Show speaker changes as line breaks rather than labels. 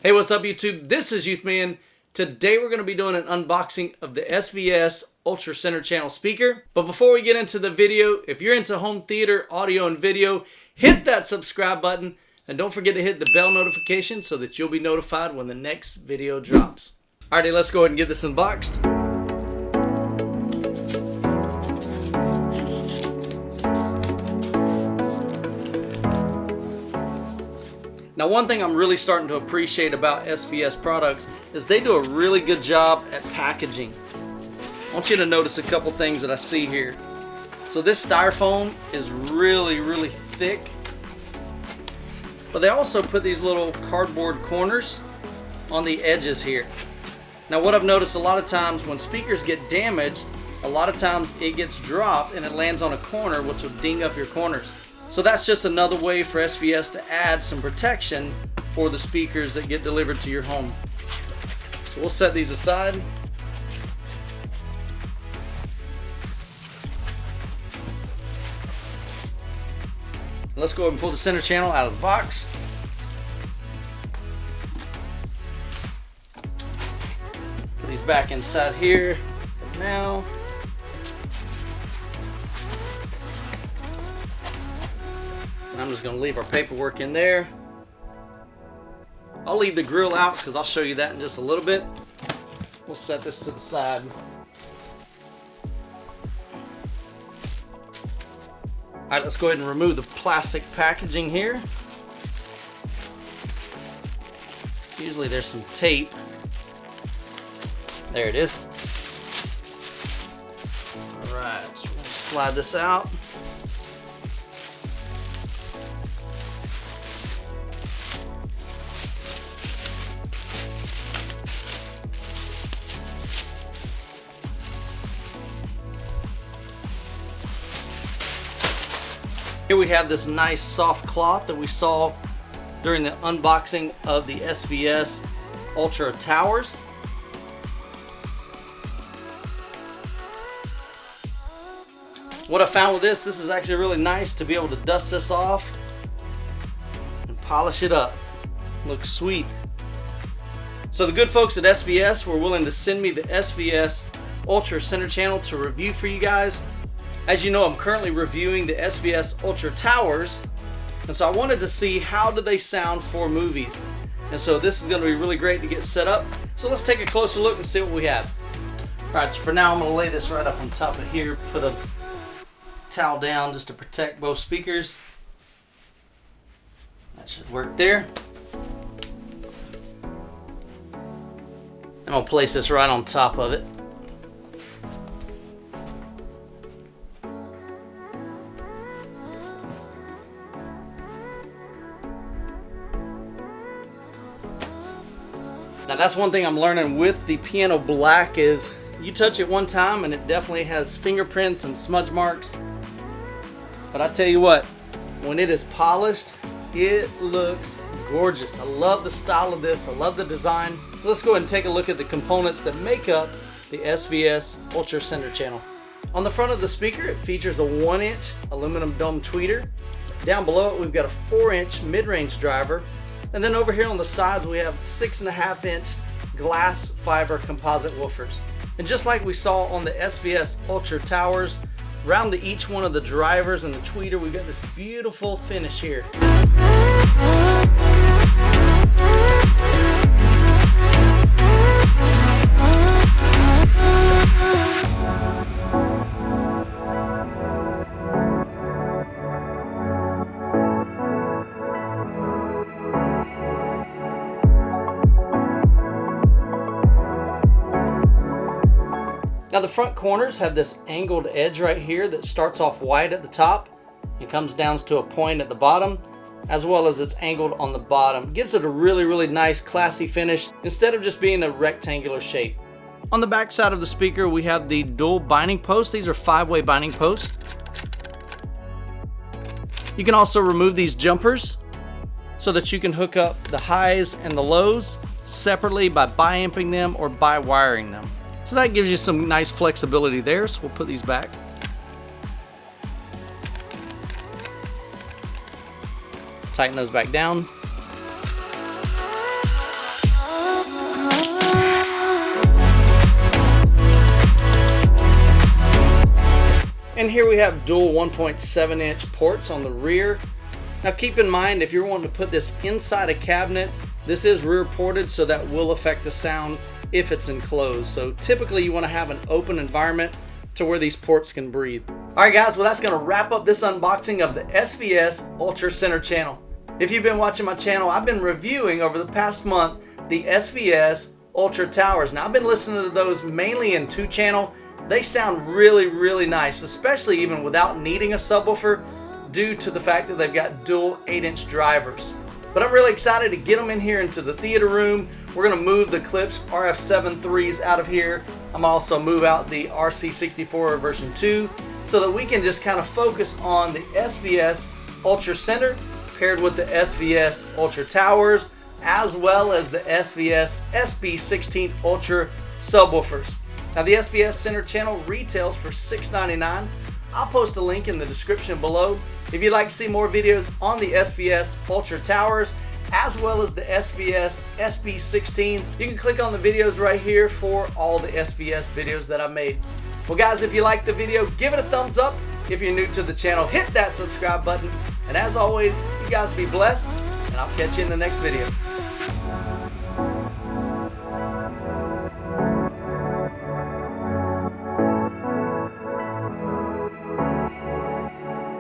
Hey, what's up YouTube? This is Youthman. Today we're going to be doing an unboxing of the SVS Ultra Center Channel speaker. But before we get into the video, if you're into home theater, audio, and video, hit that subscribe button. And don't forget to hit the bell notification so that you'll be notified when the next video drops. Alrighty, let's go ahead and get this unboxed. Now, one thing I'm really starting to appreciate about SVS products is they do a really good job at packaging. I want you to notice a couple things that I see here. So this styrofoam is really thick, but they also put these little cardboard corners on the edges here. Now, what I've noticed a lot of times when speakers get damaged, a lot of times it gets dropped and it lands on a corner, which will ding up your corners. So that's just another way for SVS to add some protection for the speakers that get delivered to your home. So we'll set these aside. Let's go ahead and pull the center channel out of the box. Put these back inside here for now. I'm just going to leave our paperwork in there. I'll leave the grill out because I'll show you that in just a little bit. We'll set this to the side. Alright, let's go ahead and remove the plastic packaging here. Usually there's some tape. There it is. Alright, so we're going to slide this out. Here we have this nice soft cloth that we saw during the unboxing of the SVS Ultra Towers. What I found with this is actually really nice to be able to dust this off and polish it up. Looks sweet. So the good folks at SVS were willing to send me the SVS Ultra Center Channel to review for you guys. As you know, I'm currently reviewing the SVS Ultra Towers, and so I wanted to see how do they sound for movies. And so this is going to be really great to get set up. So let's take a closer look and see what we have. Alright, so for now I'm going to lay this right up on top of here, put a towel down just to protect both speakers. That should work there. I'm going to place this right on top of it. Now that's one thing I'm learning with the piano black is you touch it one time and it definitely has fingerprints and smudge marks. But I tell you what, when it is polished, it looks gorgeous. I love the style of this. I love the design. So let's go ahead and take a look at the components that make up the SVS Ultra Center Channel. On the front of the speaker, it features a 1-inch aluminum dome tweeter. Down below it, we've got a 4-inch mid-range driver. And then over here on the sides, we have 6.5-inch glass fiber composite woofers. And just like we saw on the SVS Ultra Towers, around each one of the drivers and the tweeter, we've got this beautiful finish here. Now the front corners have this angled edge right here that starts off wide at the top and comes down to a point at the bottom, as well as it's angled on the bottom. It gives it a really nice classy finish instead of just being a rectangular shape. On the back side of the speaker we have the dual binding posts. These are 5-way binding posts. You can also remove these jumpers so that you can hook up the highs and the lows separately by bi-amping them or bi-wiring them. So that gives you some nice flexibility there. So we'll put these back. Tighten those back down. here we have dual 1.7 inch ports on the rear. Now keep in mind, if you're wanting to put this inside a cabinet, this is rear ported, so that will affect the sound if it's enclosed. So typically you want to have an open environment to where these ports can breathe. Alright guys, well that's going to wrap up this unboxing of the SVS Ultra Center channel. If you've been watching my channel, I've been reviewing over the past month the SVS Ultra Towers. Now I've been listening to those mainly in 2-channel. They sound really nice, especially even without needing a subwoofer due to the fact that they've got dual 8-inch drivers. But I'm really excited to get them in here into the theater room. We're going to move the Klipsch RF-73s out of here. I'm also move out the RC64 version 2 so that we can just kind of focus on the SVS Ultra Center paired with the SVS Ultra Towers, as well as the SVS SB16 Ultra Subwoofers. Now the SVS Center channel retails for $6.99. I'll post a link in the description below. If you'd like to see more videos on the SVS Ultra Towers, as well as the SVS SB16s, you can click on the videos right here for all the SVS videos that I've made. Well guys, if you liked the video, give it a thumbs up. If you're new to the channel, hit that subscribe button. And as always, you guys be blessed, and I'll catch you in the next video.